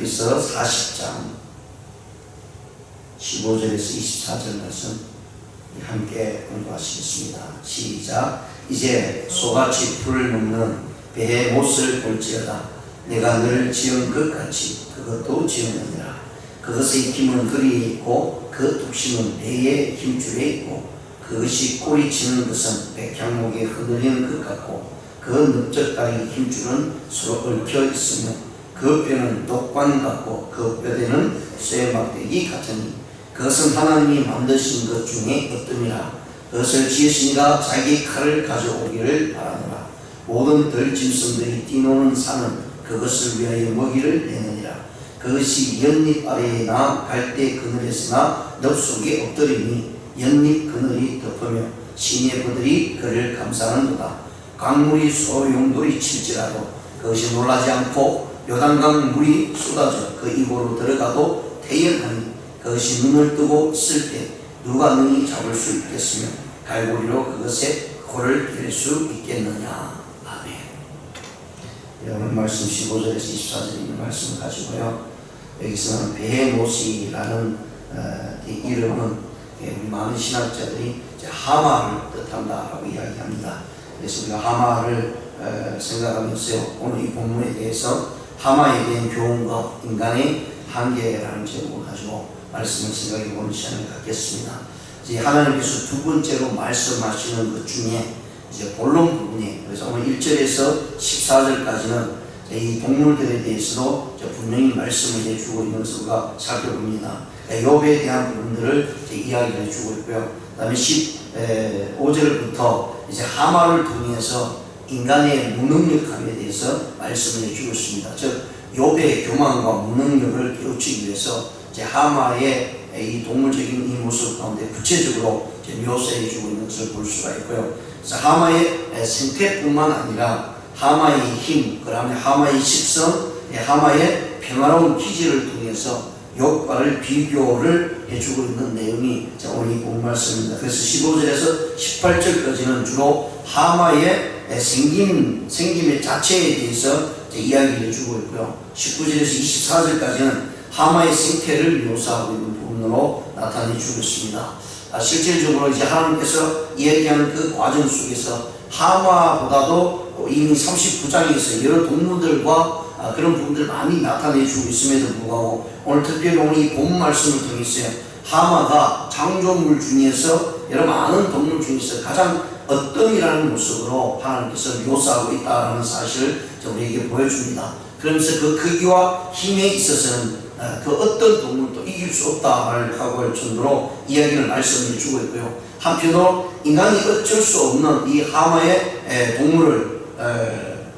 그래서 40장 15절에서 24절 말씀 함께 공부하시겠습니다. 시작. 이제 소같이 풀을 먹는 배의 못을 볼지어다. 내가 늘 지은 것 같이 그것도 지었느니라. 그것의 힘은 그리에 있고 그 뚝심은 배의 힘줄에 있고 그것이 꼬리치는 것은 백향목에 흔들리는 것 같고 그 넓적다리 힘줄은 서로 얽혀 있으며 그 뼈는 독관 같고 그 뼈대는 쇠막대기 같으니 그것은 하나님이 만드신 것 중에 어떠니라. 그것을 지으시니가 자기 칼을 가져오기를 바라노라. 모든 들짐승들이 뛰노는 산은 그것을 위하여 먹이를 내느니라. 그것이 연잎 아래에나 갈대 그늘에서나 늪 속에 엎드리니 연잎 그늘이 덮으며 시내버들이 그를 감싸는도다. 강물이 소용돌이 칠지라도 그것이 놀라지 않고 요단강 물이 쏟아져 그 입으로 들어가도 태연하니 그것이 눈을 뜨고 있을 때 누가 능히 잡을 수 있겠으며 갈고리로 그것의 코를 갤 수 있겠느냐. 아멘. 오늘 말씀 15절에서 24절 있는 말씀을 가지고요. 여기서는 베헤못이라는 이름은 우리 많은 신학자들이 하마를 뜻한다라고 이야기합니다. 그래서 우리가 하마를 생각하면서 오늘 이 본문에 대해서 하마에 대한 교훈과 인간의 한계라는 제목을 가지고 말씀을 생각해보는 시간을 갖겠습니다. 이제 하나님께서 두 번째로 말씀하시는 것 중에 이제 본론 부분이에요. 그래서 오늘 1절에서 14절까지는 이 동물들에 대해서도 분명히 말씀을 해주고 있는 것을 우리가 살펴봅니다. 욥에 대한 부분들을 이야기를 해주고 있고요. 그 다음에 15절부터 이제 하마를 통해서 인간의 무능력함에 대해서 말씀을 해주고 있습니다. 즉 욥의 교만과 무능력을 깨우치기 위해서 이제 하마의 이 동물적인 이 모습 가운데 구체적으로 묘사해주고 있는 것을 볼 수가 있고요. 그래서 하마의 생태뿐만 아니라 하마의 힘, 그 다음에 하마의 식성, 하마의 평화로운 기질을 통해서 욥과를 비교를 해주고 있는 내용이 오늘 이 본 말씀입니다. 그래서 15절에서 18절까지는 주로 하마의 생김의 자체에 대해서 이야기를 해주고 있고요. 19절에서 24절까지는 하마의 생태를 묘사하고 있는 부분으로 나타내주고 있습니다. 실질적으로 이제 하나님께서 이야기하는 그 과정 속에서 하마보다도 이미 39장에서 여러 동물들과 그런 부분들을 많이 나타내주고 있음에도 불구하고 오늘 특별히 오늘 이 본 말씀을 통해서 하마가 창조물 중에서 여러 많은 동물 중에서 가장 어떤이라는 모습으로 하나님께서 묘사하고 있다는 사실을 우리에게 보여줍니다. 그러면서 그 크기와 힘에 있어서는 그 어떤 동물도 이길 수 없다 하고 할 정도로 이야기를 말씀해 주고 있고요. 한편으로 인간이 어쩔 수 없는 이 하마의 동물을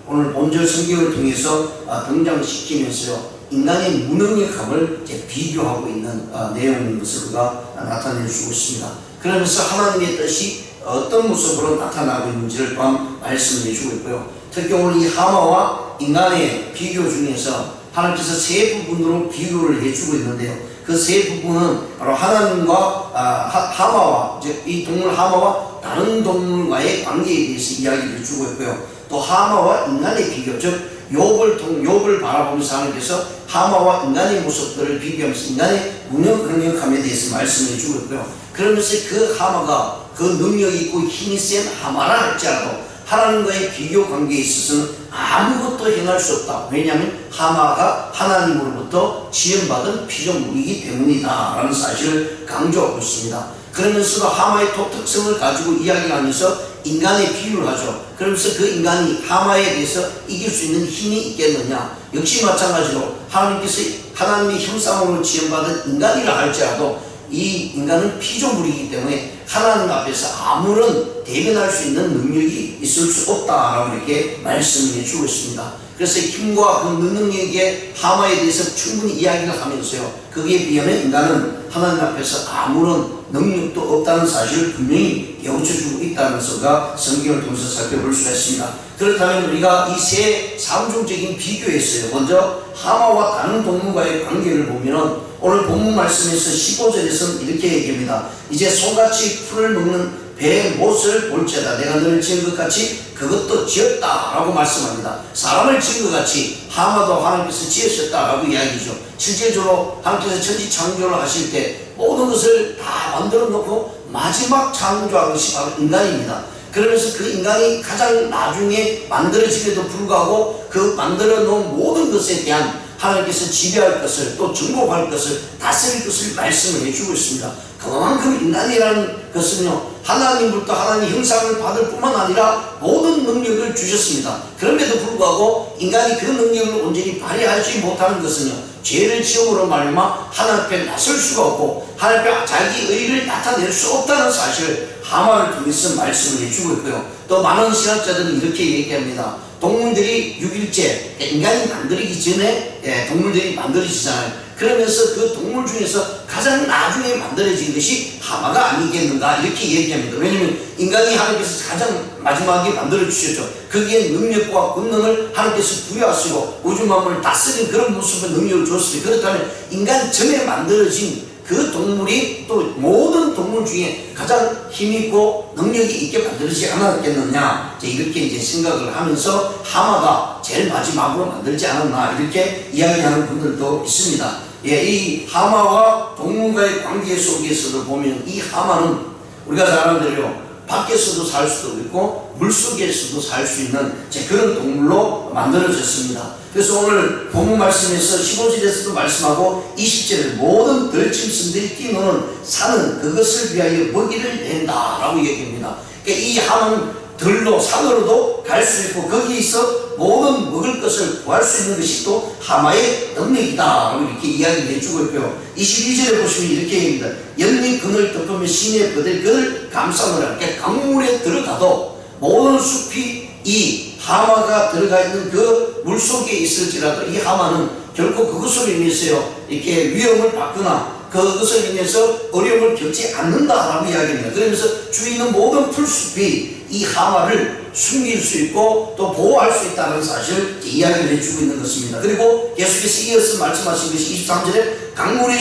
오늘 본절 성경을 통해서 등장시키면서 인간의 무능력함을 비교하고 있는 내용인 것을 우리가 나타내 주고 있습니다. 그러면서 하나님의 뜻이 어떤 모습으로 나타나고 있는지를 또한 말씀해 주고 있고요. 특히 오늘 이 하마와 인간의 비교 중에서 하나님께서 세 부분으로 비교를 해주고 있는데요. 그 세 부분은 바로 하나님과 하마와 이 동물 하마와 다른 동물과의 관계에 대해서 이야기를 해주고 있고요. 또 하마와 인간의 비교, 즉 욥을 바라보면서 하나님께서 하마와 인간의 모습들을 비교하면서 인간의 무능력함에 대해서 말씀해 주고 있고요. 그러면서 그 하마가 그 능력이 있고 힘이 센 하마라 할지라도 하나님과의 비교 관계에 있어서는 아무것도 행할 수 없다. 왜냐하면 하마가 하나님으로부터 지원받은 피조물이기 때문이다 라는 사실을 강조하고 있습니다. 그러면서도 하마의 독특성을 가지고 이야기하면서 인간의 비유를 하죠. 그러면서 그 인간이 하마에 대해서 이길 수 있는 힘이 있겠느냐. 역시 마찬가지로 하나님의 형상으로 지원받은 인간이라 할지라도 이 인간은 피조물이기 때문에 하나님 앞에서 아무런 대변할 수 있는 능력이 있을 수 없다라고 이렇게 말씀을 해주고 있습니다. 그래서 힘과 그 능력의 하마에 대해서 충분히 이야기를 하면서요. 거기에 비하면 인간은 하나님 앞에서 아무런 능력도 없다는 사실을 분명히 깨우쳐주고 있다는 것을 성경을 통해서 살펴볼 수가 있습니다. 그렇다면 우리가 이 세 상종적인 비교에서요. 먼저 하마와 다른 동물과의 관계를 보면은 오늘 본문 말씀에서 15절에서는 이렇게 얘기합니다. 이제 소같이 풀을 먹는 배의 못을 볼지어다 내가 너를 지은 것 같이 그것도 지었다 라고 말씀합니다. 사람을 지은 것 같이 하마도 하나님께서 지으셨다 라고 이야기죠. 실질적으로 하나님께서 천지 창조를 하실 때 모든 것을 다 만들어 놓고 마지막 창조한 것이 바로 인간입니다. 그러면서 그 인간이 가장 나중에 만들어짐에도 불구하고 그 만들어 놓은 모든 것에 대한 하나님께서 지배할 것을 또 정복할 것을 다스릴 것을 말씀을 해주고 있습니다. 그만큼 인간이라는 것은요 하나님부터 하나님 형상을 받을 뿐만 아니라 모든 능력을 주셨습니다. 그럼에도 불구하고 인간이 그 능력을 온전히 발휘하지 못하는 것은요 죄를 지음으로 말미암아 하나님 앞에 나설 수가 없고 하나님 앞에 자기 의를 나타낼 수 없다는 사실을 하마를 통해서 말씀을 해주고 있고요. 또 많은 신학자들은 이렇게 얘기합니다. 동물들이 6일째 인간이 만들기 전에 동물들이 만들어지잖아요. 그러면서 그 동물 중에서 가장 나중에 만들어진 것이 하마가 아니겠는가 이렇게 얘기합니다. 왜냐하면 인간이 하나님께서 가장 마지막에 만들어 주셨죠. 거기에 능력과 권능을 하나님께서 부여하시고 우주 만물을 다스린 그런 모습의 능력을 줬으니 그렇다면 인간 전에 만들어진 그 동물이 또 모든 동물 중에 가장 힘있고 능력이 있게 만들어지지 않았겠느냐 이렇게 이제 생각을 하면서 하마가 제일 마지막으로 만들지 않았나 이렇게 이야기하는 분들도 있습니다. 이 하마와 동물과의 관계 속에서도 보면 이 하마는 우리가 잘 아는 대로 밖에서도 살 수도 있고 물속에서도 살 수 있는 그런 동물로 만들어졌습니다. 그래서 오늘 본문 말씀에서 15절에서도 말씀하고 20절에 모든 들짐승들이 뛰노는 산은 그것을 위하여 먹이를 낸다 라고 얘기합니다. 그러니까 이 하마는 들로 산으로도 갈 수 있고 거기서 모든 먹을 것을 구할 수 있는 것이 또 하마의 능력이다 라고 이렇게 이야기를 해주고 있고요. 22절에 보시면 이렇게 얘기합니다. 연잎 그늘 덮으며 시내 버들 그늘 감싸느라 그러니까 강물에 들어가도 모든 숲이 이 하마가 들어가 있는 그 물속에 있을지라도 이 하마는 결코 그것으로 인해서요 이렇게 위험을 받거나 그것을 인해서 어려움을 겪지 않는다라고 이야기합니다. 그러면서 주위에 있는 모든 풀숲이 이 하마를 숨길 수 있고 또 보호할 수 있다는 사실을 이야기를 해주고 있는 것입니다. 그리고 계속해서 이어서 말씀하신 것이 23절에 강물이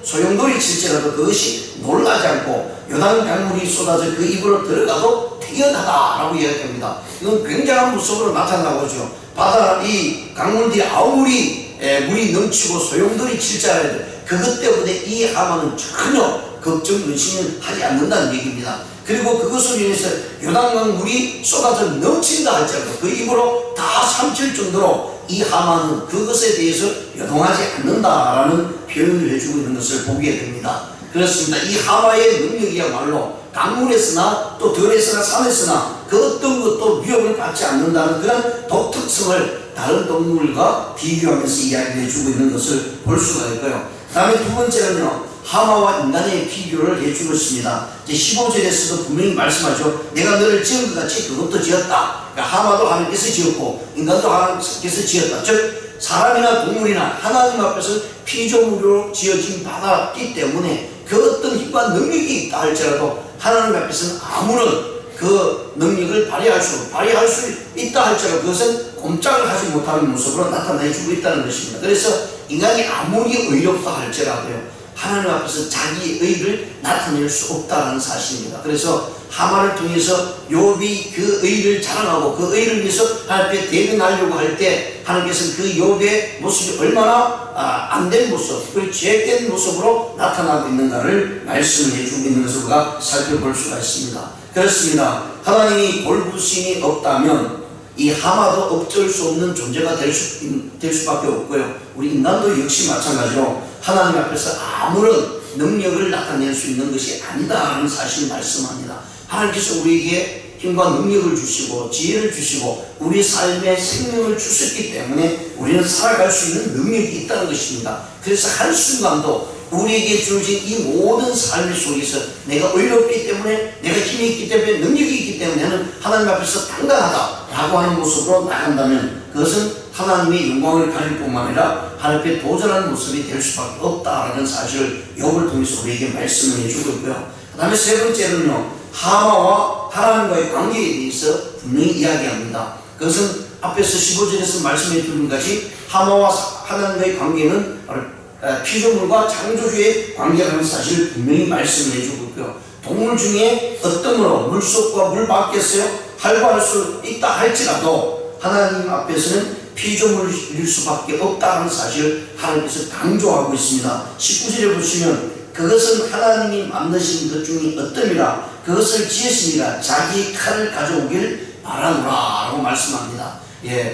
소용돌이 칠지라도 그것이 놀라지 않고 요단 강물이 쏟아져 그 입으로 들어가도 뛰어나다라고 이야기합니다. 이건 굉장한 모습으로 나타나고죠. 바다 이 강물들이 아무리 물이 넘치고 소용돌이 칠지라도 그것 때문에 이 하마는 전혀 걱정 의심을 하지 않는다는 얘기입니다. 그리고 그것으로 인해서 요단강 물이 쏟아져 넘친다 할지라도 그 입으로 다 삼킬 정도로 이 하마는 그것에 대해서 요동하지 않는다라는 표현을 해주고 있는 것을 보게 됩니다. 그렇습니다. 이 하마의 능력이야말로 강물에서나 또 들에서나 산에서나 그 어떤 것도 위협을 받지 않는다는 그런 독특성을 다른 동물과 비교하면서 이야기를 해주고 있는 것을 볼 수가 있고요. 그 다음에 두 번째는요. 하마와 인간의 비교를 해주고 있습니다. 15절에서도 분명히 말씀하죠. 내가 너를 지은 것 같이 그것도 지었다. 그러니까 하마도 하나님께서 지었고 인간도 하나님께서 지었다. 즉 사람이나 동물이나 하나님 앞에서 피조물로 지어진 바다기 때문에 그 어떤 힘과 능력이 있다 할지라도 하나님 앞에서는 아무런 그 능력을 발휘할 수 있다 할지라도 그것은 꼼짝을 하지 못하는 모습으로 나타내주고 있다는 것입니다. 그래서 인간이 아무리 의롭다 할지라도요 하나님 앞에서 자기 의를 나타낼 수 없다는 사실입니다. 그래서 하마를 통해서 욥이 그 의를 자랑하고 그 의를 위해서 하나님 앞에 대변하려고 할 때 하나님께서는 그 욥의 모습이 얼마나 안된 모습, 그리고 죄된 모습으로 나타나고 있는가를 말씀을 해주고 있는 것을 우리가 살펴볼 수가 있습니다. 그렇습니다. 하나님이 돌보심이 없다면 이 하마도 어쩔 수 없는 존재가 될 수밖에 없고요. 우리 인간도 역시 마찬가지로 하나님 앞에서 아무런 능력을 나타낼 수 있는 것이 아니다라는 사실을 말씀합니다. 하나님께서 우리에게 힘과 능력을 주시고 지혜를 주시고 우리 삶에 생명을 주셨기 때문에 우리는 살아갈 수 있는 능력이 있다는 것입니다. 그래서 한순간도 우리에게 주어진 이 모든 삶 속에서 내가 의롭기 때문에 내가 힘이 있기 때문에 능력이 있기 때문에 나는 하나님 앞에서 당당하다라고 하는 모습으로 나간다면 그것은 하나님의 영광을 가질 뿐만 아니라 하나님께 도전하는 모습이 될 수밖에 없다라는 사실을 욥을 통해서 우리에게 말씀을 해주고 있고요. 그 다음에 세 번째는요. 하마와 하나님과의 관계에 대해서 분명히 이야기합니다. 그것은 앞에서 15절에서 말씀해 주는 것이 하마와 하나님과의 관계는 피조물과 창조주의 관계라는 사실을 분명히 말씀해 주고 있고요. 동물 중에 어떠므로 물속과 물 밖에서 활보할 수 있다 할지라도 하나님 앞에서는 피조물일 수밖에 없다는 사실을 하나님께서 강조하고 있습니다. 19절에 보시면 그것은 하나님이 만드신 것 중에 어떠미라 그것을 지으시니라 자기 칼을 가져오길 바라노라 라고 말씀합니다.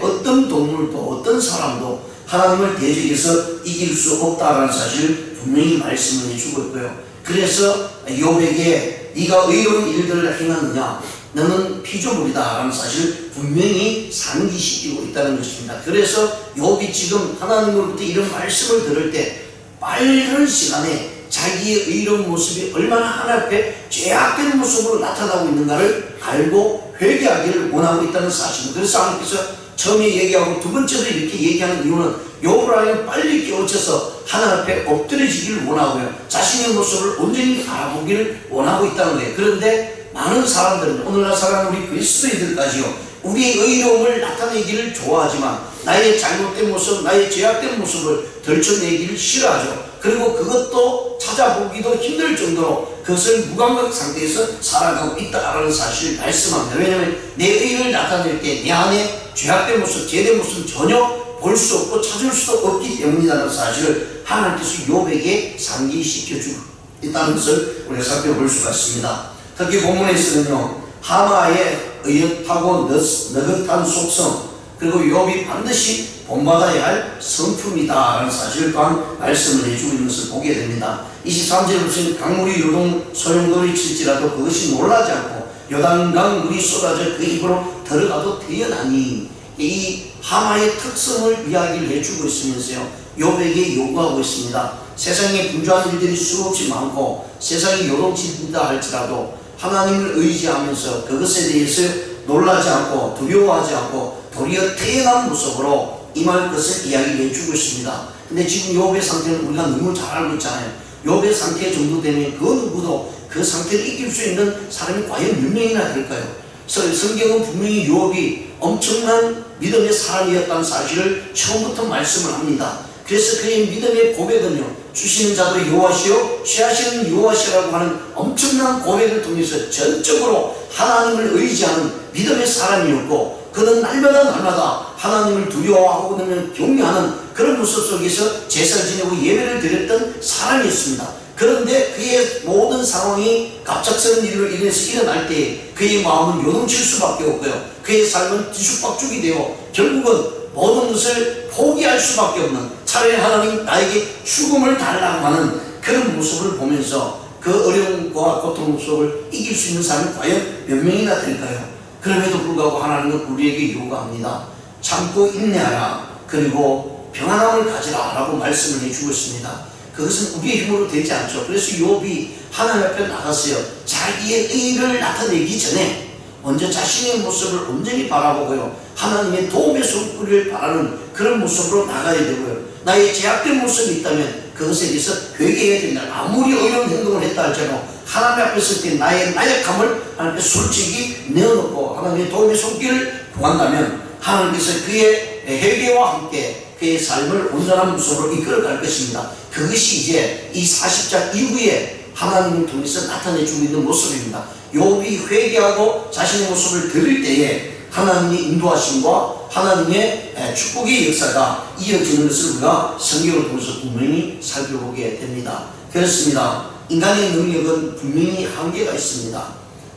어떤 동물도 어떤 사람도 하나님을 대적해서 이길 수 없다는 사실을 분명히 말씀을 해주고 있고요. 그래서 욥에게 네가 의로운 일들을 행하느냐 너는 피조물이다 라는 사실을 분명히 상기시키고 있다는 것입니다. 그래서 욥이 지금 하나님으로부터 이런 말씀을 들을 때 빠른 시간에 자기의 의로운 모습이 얼마나 하나님 앞에 죄악된 모습으로 나타나고 있는가를 알고 회개하기를 원하고 있다는 사실입니다. 그래서 하나님께서 처음에 얘기하고 두 번째로 이렇게 얘기하는 이유는 욥을 하나님 빨리 깨우쳐서 하나님 앞에 엎드려지기를 원하고요. 자신의 모습을 온전히 알아보기를 원하고 있다는 거예요. 그런데 많은 사람들은 오늘날 살아가는 우리 그리스도인들까지요. 우리의 의로움을 나타내기를 좋아하지만 나의 잘못된 모습, 나의 죄악된 모습을 들춰내기를 싫어하죠. 그리고 그것도 찾아보기도 힘들 정도로 그것을 무감각 상태에서 살아가고 있다는 사실을 말씀합니다. 왜냐하면 내 의를 나타낼 때 내 안에 죄악된 모습, 죄된 모습은 전혀 볼 수 없고 찾을 수도 없기 때문이라는 사실을 하나님께서 욥에게 상기시켜주고 있다는 것을 우리가 살펴볼 수가 있습니다. 특히 본문에서는요, 하마의 의연하고 느긋한 속성, 그리고 욥이 반드시 본받아야 할 성품이다라는 사실을 또한 말씀을 해주고 있는 것을 보게 됩니다. 23절에 보시면 강물이 요동 소용돌이 칠지라도 그것이 놀라지 않고 요단강 물이 쏟아져 그 입으로 들어가도 되어나니, 이 하마의 특성을 이야기를 해주고 있으면서요, 욥에게 요구하고 있습니다. 세상에 분주한 일들이 수없이 많고 세상이 요동친다 할지라도 하나님을 의지하면서 그것에 대해서 놀라지 않고 두려워하지 않고 도리어 태연한 모습으로 임할 것을 이야기해 주고 있습니다. 근데 지금 욥의 상태는 우리가 너무 잘 알고 있잖아요. 욥의 상태 정도 되면 그 누구도 그 상태를 이길 수 있는 사람이 과연 몇 명이나 될까요? 성경은 분명히 욥이 엄청난 믿음의 사람이었다는 사실을 처음부터 말씀을 합니다. 그래서 그의 믿음의 고백은요, 주시는 자도 여호와시요 취하시는 여호와시라고 하는 엄청난 고백을 통해서 전적으로 하나님을 의지하는 믿음의 사람이었고, 그는 날마다 하나님을 두려워하고 그는 경외하는 그런 모습 속에서 제사를 지내고 예배를 드렸던 사람이었습니다. 그런데 그의 모든 상황이 갑작스러운 일로 인해서 일어날 때 그의 마음은 요동칠 수밖에 없고요, 그의 삶은 뒤죽박죽이 되어 결국은 모든 것을 포기할 수밖에 없는, 차라리 하나님 나에게 죽음을 달라고 하는 그런 모습을 보면서 그 어려움과 고통 속을 이길 수 있는 사람이 과연 몇 명이나 될까요? 그럼에도 불구하고 하나님은 우리에게 요구합니다. 참고 인내하라, 그리고 평안함을 가지라 라고 말씀을 해주고 있습니다. 그것은 우리의 힘으로 되지 않죠. 그래서 욥이 하나님 앞에 나가서요, 자기의 의를 나타내기 전에 먼저 자신의 모습을 온전히 바라보고요, 하나님의 도움의 손길을 바라는 그런 모습으로 나가야 되고요, 나의 제약된 모습이 있다면 그것에 대해서 회개해야 됩니다. 아무리 어려운 행동을 했다 할지라도 하나님 앞에 설 때 나의 나약함을 하나님께 솔직히 내어놓고 하나님의 도움의 손길을 구한다면 하나님께서 그의 회개와 함께 그의 삶을 온전한 모습으로 이끌어갈 것입니다. 그것이 이제 이 40장 이후에 하나님을 통해서 나타내주고 있는 모습입니다. 욥이 회개하고 자신의 모습을 드릴 때에 하나님의 인도하심과 하나님의 축복의 역사가 이어지는 것을 우리가 성경을 통해서 분명히 살펴보게 됩니다. 그렇습니다. 인간의 능력은 분명히 한계가 있습니다.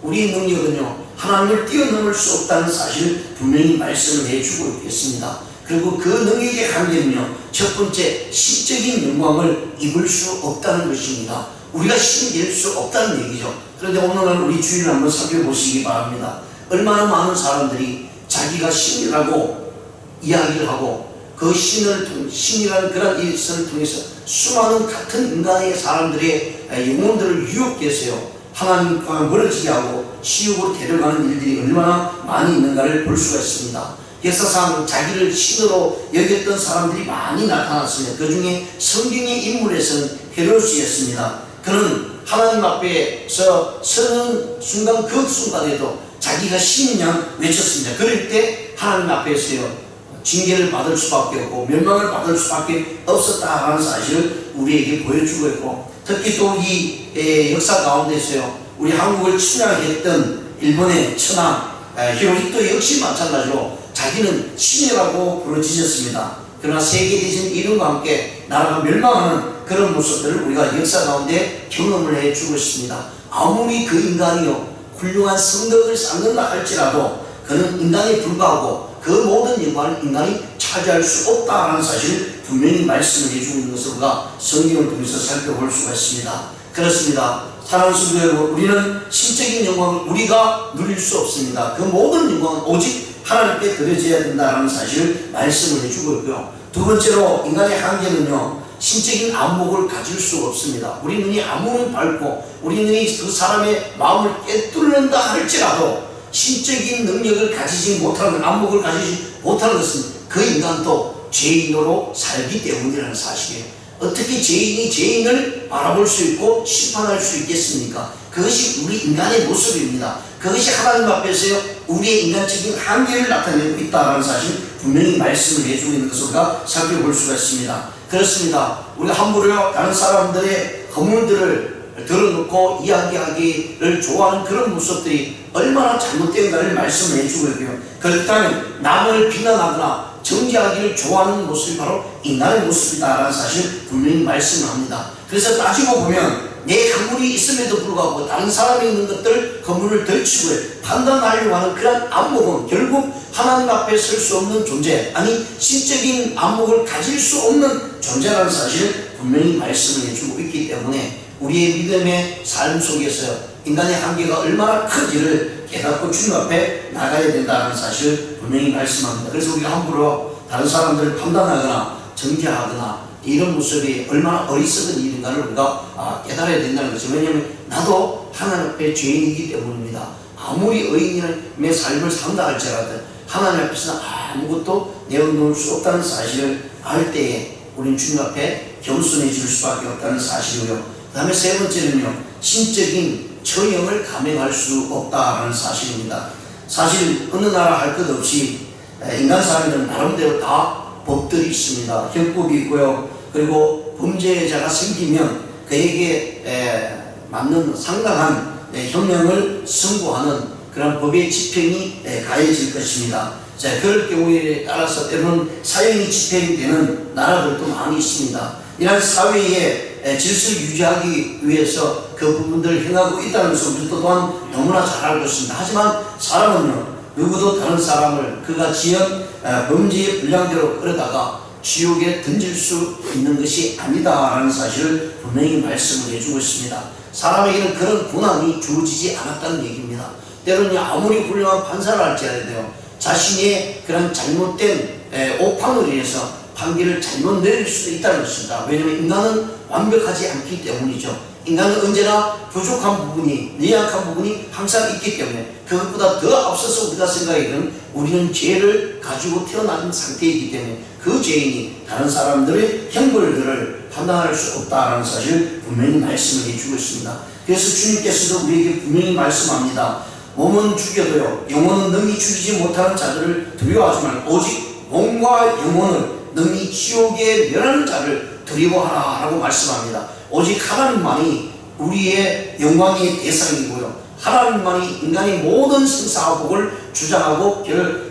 우리의 능력은요, 하나님을 뛰어넘을 수 없다는 사실을 분명히 말씀을 해주고 있겠습니다. 그리고 그 능력의 한계는요, 첫 번째 신적인 영광을 입을 수 없다는 것입니다. 우리가 신이 될 수 없다는 얘기죠. 그런데 오늘날 우리 주위를 한번 살펴보시기 바랍니다. 얼마나 많은 사람들이 자기가 신이라고 이야기를 하고 그 신이라는 그런 일을 통해서 수많은 같은 인간의 사람들의 영혼들을 유혹해서요, 하나님과 멀어지게 하고 시욕으로 데려가는 일들이 얼마나 많이 있는가를 볼 수가 있습니다. 역사상 자기를 신으로 여겼던 사람들이 많이 나타났습니다. 그 중에 성경의 인물에서는 헤롯이었습니다. 그는 하나님 앞에서 서는 순간 그 순간에도 자기가 신인 양 외쳤습니다. 그럴 때 하나님 앞에서요, 징계를 받을 수밖에 없고 멸망을 받을 수밖에 없었다라는 사실을 우리에게 보여주고 있고, 특히 또 이 역사 가운데서요, 우리 한국을 침략했던 일본의 천황 히로히토 역시 마찬가지로 자기는 신이라고 부르짖었습니다. 그러나 세계대전 이름과 함께 나라가 멸망하는 그런 모습들을 우리가 역사 가운데 경험을 해주고 있습니다. 아무리 그 인간이요 훌륭한 성덕을 쌓는다 할지라도 그는 인간에 불과하고 그 모든 영광을 인간이 차지할 수 없다라는 사실을 분명히 말씀을 해주고 있는 것을 우리가 성경을 통해서 살펴볼 수가 있습니다. 그렇습니다. 사랑하는 성도 여러분, 우리는 신적인 영광을 우리가 누릴 수 없습니다. 그 모든 영광은 오직 하나님께 드려져야 된다는 사실을 말씀을 해주고 있고요. 두 번째로 인간의 한계는요, 신적인 안목을 가질 수가 없습니다. 우리 눈이 아무리 밝고 우리 눈이 그 사람의 마음을 꿰뚫는다 할지라도 신적인 능력을 가지지 못하는, 안목을 가지지 못하는 것은 그 인간도 죄인으로 살기 때문이라는 사실이에요. 어떻게 죄인이 죄인을 바라볼 수 있고 심판할 수 있겠습니까? 그것이 우리 인간의 모습입니다. 그것이 하나님 앞에서요 우리의 인간적인 한계를 나타내고 있다는 사실 분명히 말씀을 해주고 있는 것을 우리가 살펴볼 수가 있습니다. 그렇습니다. 우리가 함부로 다른 사람들의 허물들을 들어놓고 이야기하기를 좋아하는 그런 모습들이 얼마나 잘못된가를 말씀을 해주고 있고요. 그렇다면 남을 비난하거나 정죄하기를 좋아하는 모습이 바로 인간의 모습이다라는 사실 분명히 말씀을 합니다. 그래서 따지고 보면 내 허물이 있음에도 불구하고 다른 사람이 있는 것들 허물을 덜치고 판단하려고 하는 그런 안목은 결국 하나님 앞에 설 수 없는 존재, 아니 신적인 안목을 가질 수 없는 존재라는 사실을 분명히 말씀을 해주고 있기 때문에 우리의 믿음의 삶 속에서 인간의 한계가 얼마나 큰지를 깨닫고 주님 앞에 나가야 된다는 사실을 분명히 말씀합니다. 그래서 우리가 함부로 다른 사람들을 판단하거나 정죄하거나 이런 모습이 얼마나 어리석은 일인가를 우리가 깨달아야 된다는 거죠. 왜냐하면 나도 하나님 앞에 죄인이기 때문입니다. 아무리 의인의 삶을 산다 할지라도 하나님 앞에서는 아무것도 내어놓을 수 없다는 사실을 알 때에 우리는 주님 앞에 겸손해질 수밖에 없다는 사실이고요. 그 다음에 세 번째는요, 신적인 처형을 감행할 수 없다는 사실입니다. 사실 어느 나라 할 것 없이 인간 사회는 나름대로 다 법들이 있습니다. 형법이 있고요. 그리고 범죄자가 생기면 그에게 맞는 상당한 형량을 선고하는 그런 법의 집행이 가해질 것입니다. 자, 그럴 경우에 따라서 때로는 사형이 집행이 되는 나라들도 많이 있습니다. 이런 사회의 질서를 유지하기 위해서 그 부분들을 행하고 있다는 것을 우리도 또한 너무나 잘 알고 있습니다. 하지만 사람은요, 누구도 다른 사람을 그가 지은 범죄의 분량대로 끌어다가 지옥에 던질 수 있는 것이 아니다라는 사실을 분명히 말씀을 해주고 있습니다. 사람에게는 그런 고난이 주어지지 않았다는 얘기입니다. 때로는 아무리 훌륭한 판사를 할지라도요, 자신의 그런 잘못된 오판으로 인해서 판결을 잘못 내릴 수도 있다는 것입니다. 왜냐하면 인간은 완벽하지 않기 때문이죠. 인간은 언제나 부족한 부분이, 미약한 부분이 항상 있기 때문에 그것보다 더 앞서서 우리가 생각하기는 우리는 죄를 가지고 태어난 상태이기 때문에 그 죄인이 다른 사람들의 형벌들을 판단할 수 없다는 사실을 분명히 말씀을 해주고 있습니다. 그래서 주님께서도 우리에게 분명히 말씀합니다. 몸은 죽여도요, 영혼은 능히 죽이지 못하는 자들을 두려워하지 말고 오직 몸과 영혼을 능히 지옥에 멸하는 자를 두려워하라 라고 말씀합니다. 오직 하나님만이 우리의 영광의 대상이고요, 하나님만이 인간의 모든 생사복을 주장하고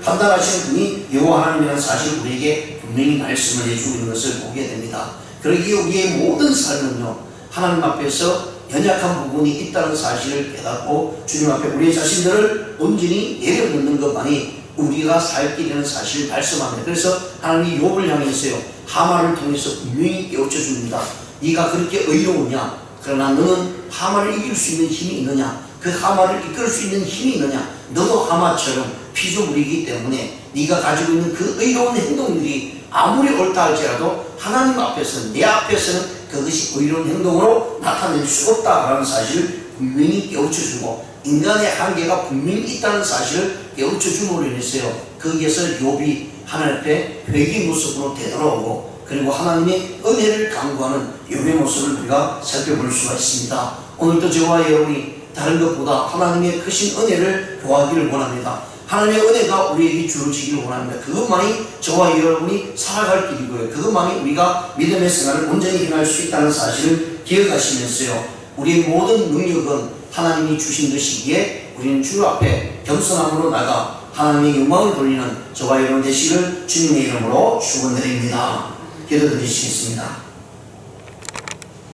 판단하시는 분이 여호와 하나님이라는 사실을 우리에게 분명히 말씀을 해주고 있는 것을 보게 됩니다. 그러기에 우리의 모든 삶은요, 하나님 앞에서 연약한 부분이 있다는 사실을 깨닫고 주님 앞에 우리 자신들을 온전히 내려놓는 것만이 우리가 살 길이라는 사실을 말씀합니다. 그래서 하나님이 욥을 향해서요, 하만을 통해서 분명히 깨우쳐 줍니다. 네가 그렇게 의로우냐? 그러나 너는 하만을 이길 수 있는 힘이 있느냐? 그 하만을 이끌 수 있는 힘이 있느냐? 너도 하만처럼 피조물이기 때문에 네가 가지고 있는 그 의로운 행동들이 아무리 옳다 할지라도 하나님 앞에서는, 내 앞에서는 그것이 의로운 행동으로 나타낼 수 없다라는 사실을 분명히 깨우쳐주고, 인간의 한계가 분명히 있다는 사실을 깨우쳐줌으로 인해서요, 거기에서 욥이 하나님 앞에 회개의 모습으로 되돌아오고, 그리고 하나님의 은혜를 강구하는 욥의 모습을 우리가 살펴볼 수가 있습니다. 오늘도 저와 여러분이 다른 것보다 하나님의 크신 은혜를 구하기를 원합니다. 하나님의 은혜가 우리에게 주어지기를 원합니다. 그것만이 저와 여러분이 살아갈 길이고요, 그것만이 우리가 믿음의 생활을 온전히 행할 수 있다는 사실을 기억하시면서요, 우리의 모든 능력은 하나님이 주신 것이기에 우리는 주 앞에 겸손함으로 나가 하나님의 영광을 돌리는 저와 여러분 되시기를 주님의 이름으로 축원드립니다. 기도드리시겠습니다.